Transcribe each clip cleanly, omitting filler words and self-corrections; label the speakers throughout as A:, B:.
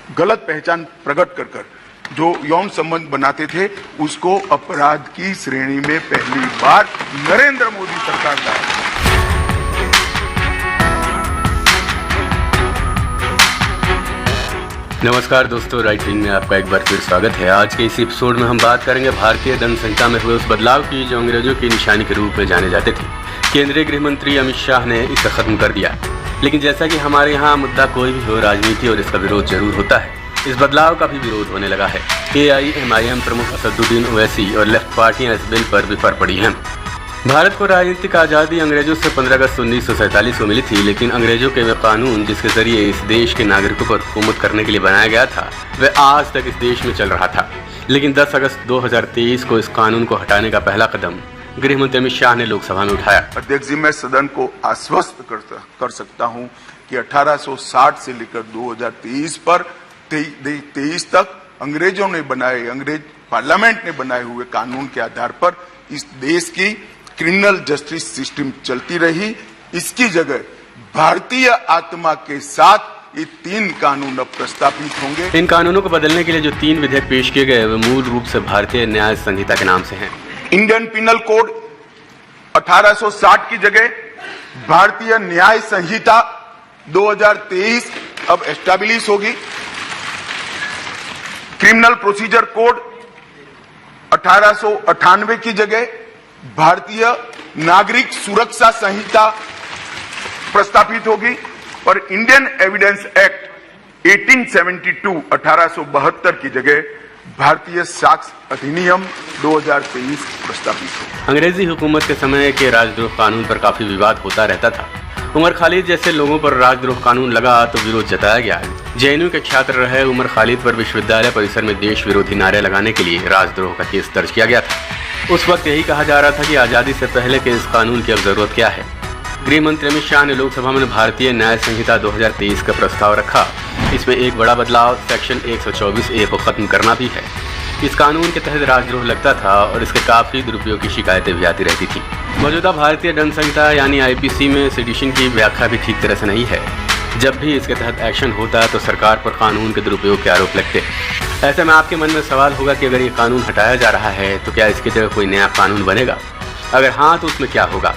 A: गलत पहचान प्रकट कर जो यौन संबंध बनाते थे उसको अपराध की श्रेणी में पहली बार नरेंद्र मोदी सरकार लाया।
B: नमस्कार दोस्तों, राइट विंग में आपका एक बार फिर स्वागत है। आज के इस एपिसोड में हम बात करेंगे भारतीय दंड संहिता में हुए उस बदलाव की जो अंग्रेजों की निशानी के रूप में जाने जाते थे। केंद्रीय गृह मंत्री अमित शाह ने इसे खत्म कर दिया, लेकिन जैसा कि हमारे यहाँ मुद्दा कोई भी हो, राजनीति और इसका विरोध जरूर होता है। इस बदलाव का भी विरोध होने लगा है। AIMIM प्रमुख असदुद्दीन ओवैसी और लेफ्ट पार्टियां इस बिल पर विफर पड़ी हैं। भारत को राजनीतिक आज़ादी अंग्रेजों से 15 अगस्त 1947 को मिली थी, लेकिन अंग्रेजों के वे कानून जिसके जरिए इस देश के नागरिकों पर हुकूमत करने के लिए बनाया गया था, वह आज तक इस देश में चल रहा था। लेकिन 10 अगस्त 2023 को इस कानून को हटाने का पहला कदम गृह मंत्री अमित शाह ने लोकसभा में उठाया।
A: अध्यक्ष जी, मैं सदन को आश्वस्त कर सकता हूं कि 1860 से लेकर 2023 पर 23 तक अंग्रेजों ने बनाए, अंग्रेज पार्लियामेंट ने बनाए हुए कानून के आधार पर इस देश की क्रिमिनल जस्टिस सिस्टम चलती रही। इसकी जगह भारतीय आत्मा के साथ ये 3 कानून अब प्रस्तावित होंगे।
B: इन कानूनों को बदलने के लिए जो 3 विधेयक पेश किए गए वे मूल रूप से भारतीय न्याय संहिता के नाम से हैं।
A: इंडियन पिनल कोड 1860 की जगह भारतीय न्याय संहिता 2023 अब एस्टैब्लिश होगी। क्रिमिनल प्रोसीजर कोड 1898 की जगह भारतीय नागरिक सुरक्षा संहिता प्रस्तावित होगी और इंडियन एविडेंस एक्ट 1872 की जगह भारतीय साक्ष्य अधिनियम 2023 प्रस्तावित होगी।
B: अंग्रेजी हुकूमत के समय के राजद्रोह कानून पर काफी विवाद होता रहता था। उमर खालिद जैसे लोगों पर राजद्रोह कानून लगा तो विरोध जताया गया। JNU के छात्र रहे उमर खालिद पर विश्वविद्यालय परिसर में देश विरोधी नारे लगाने के लिए राजद्रोह का केस दर्ज किया गया था। उस वक्त यही कहा जा रहा था कि आज़ादी से पहले के इस कानून की अब जरूरत क्या है। गृह मंत्री अमित शाह ने लोकसभा में भारतीय न्याय संहिता 2023 का प्रस्ताव रखा। इसमें एक बड़ा बदलाव सेक्शन 124A को खत्म करना भी है। इस कानून के तहत राजद्रोह लगता था और इसके काफी दुरुपयोग की शिकायतें भी आती रहती थी। मौजूदा भारतीय दंड संहिता यानी IPC में सेडिशन की व्याख्या भी ठीक तरह से नहीं है। जब भी इसके तहत एक्शन होता है तो सरकार पर कानून के दुरुपयोग के आरोप लगते हैं। ऐसे में आपके मन में सवाल होगा कि अगर ये कानून हटाया जा रहा है तो क्या इसकी जगह कोई नया कानून बनेगा? अगर हाँ तो उसमें क्या होगा?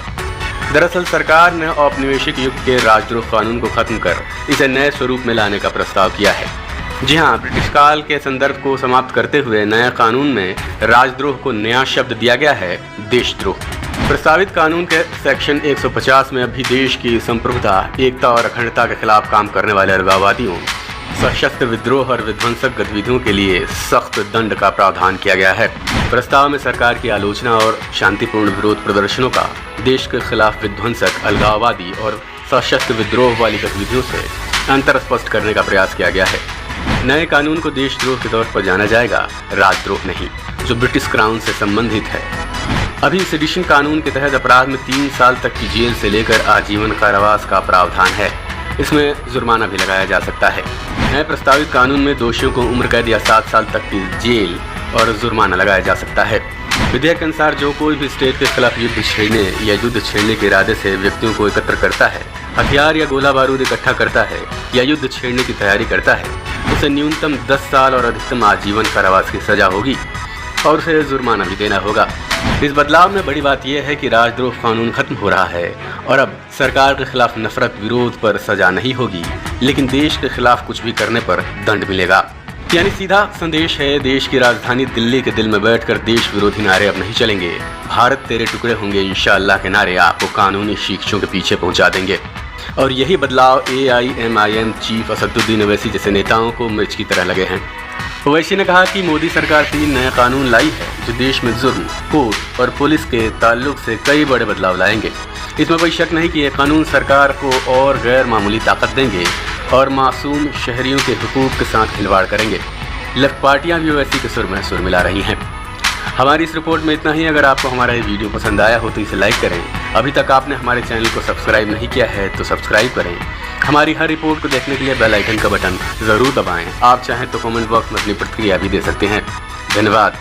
B: दरअसल सरकार ने औपनिवेशिक युग के राजद्रोह कानून को खत्म कर इसे नए स्वरूप में लाने का प्रस्ताव किया है। जी हाँ, ब्रिटिश काल के संदर्भ को समाप्त करते हुए नया कानून में राजद्रोह को नया शब्द दिया गया है, देशद्रोह। प्रस्तावित कानून के सेक्शन 150 में अभी देश की संप्रभुता, एकता और अखंडता के खिलाफ काम करने वाले अलगाववादियों, सशस्त्र विद्रोह और विध्वंसक गतिविधियों के लिए सख्त दंड का प्रावधान किया गया है। प्रस्ताव में सरकार की आलोचना और शांतिपूर्ण विरोध प्रदर्शनों का देश के खिलाफ विध्वंसक, अलगाववादी और सशस्त्र विद्रोह वाली गतिविधियों से अंतर स्पष्ट करने का प्रयास किया गया है। नए कानून को देशद्रोह के तौर पर जाना जाएगा, राजद्रोह नहीं, जो ब्रिटिश क्राउन से संबंधित है। अभी सेडिशन कानून के तहत अपराध में 3 साल तक की जेल से लेकर आजीवन कारावास का प्रावधान है। इसमें जुर्माना भी लगाया जा सकता है। नए प्रस्तावित कानून में दोषियों को उम्र कैद या 7 साल तक की जेल और जुर्माना लगाया जा सकता है। विधेयक के अनुसार जो कोई भी स्टेट के खिलाफ युद्ध छेड़ने या युद्ध छेड़ने के इरादे से व्यक्तियों को एकत्र करता है, हथियार या गोला बारूद इकट्ठा करता है या युद्ध छेड़ने की तैयारी करता है, उसे न्यूनतम 10 साल और अधिकतम आजीवन कारावास की सजा होगी और उसे जुर्माना भी देना होगा। इस बदलाव में बड़ी बात यह है कि राजद्रोह कानून खत्म हो रहा है और अब सरकार के खिलाफ नफरत विरोध पर सजा नहीं होगी, लेकिन देश के खिलाफ कुछ भी करने पर दंड मिलेगा। यानी सीधा संदेश है, देश की राजधानी दिल्ली के दिल में बैठकर देश विरोधी नारे अब नहीं चलेंगे। भारत तेरे टुकड़े होंगे इंशाअल्लाह के नारे आपको कानूनी शिक्षों के पीछे पहुंचा देंगे। और यही बदलाव AIMIM चीफ असदुद्दीन ओवैसी जैसे नेताओं को मिर्च की तरह लगे हैं। ओवैसी ने कहा कि मोदी सरकार 3 नए कानून लाई है जो देश में जुर्म, कोर्ट और पुलिस के ताल्लुक से कई बड़े बदलाव लाएंगे। इसमें कोई शक नहीं कि ये कानून सरकार को और गैर मामूली ताकत देंगे और मासूम शहरियों के हुकूक के साथ खिलवाड़ करेंगे। लेफ्ट पार्टियां भी ओवैसी के सुर में सुर मिला रही हैं। हमारी इस रिपोर्ट में इतना ही। अगर आपको हमारा ये वीडियो पसंद आया हो तो इसे लाइक करें। अभी तक आपने हमारे चैनल को सब्सक्राइब नहीं किया है तो सब्सक्राइब करें। हमारी हर रिपोर्ट को देखने के लिए बेल आइकन का बटन ज़रूर दबाएं। आप चाहें तो कमेंट बॉक्स में अपनी प्रतिक्रिया भी दे सकते हैं। धन्यवाद।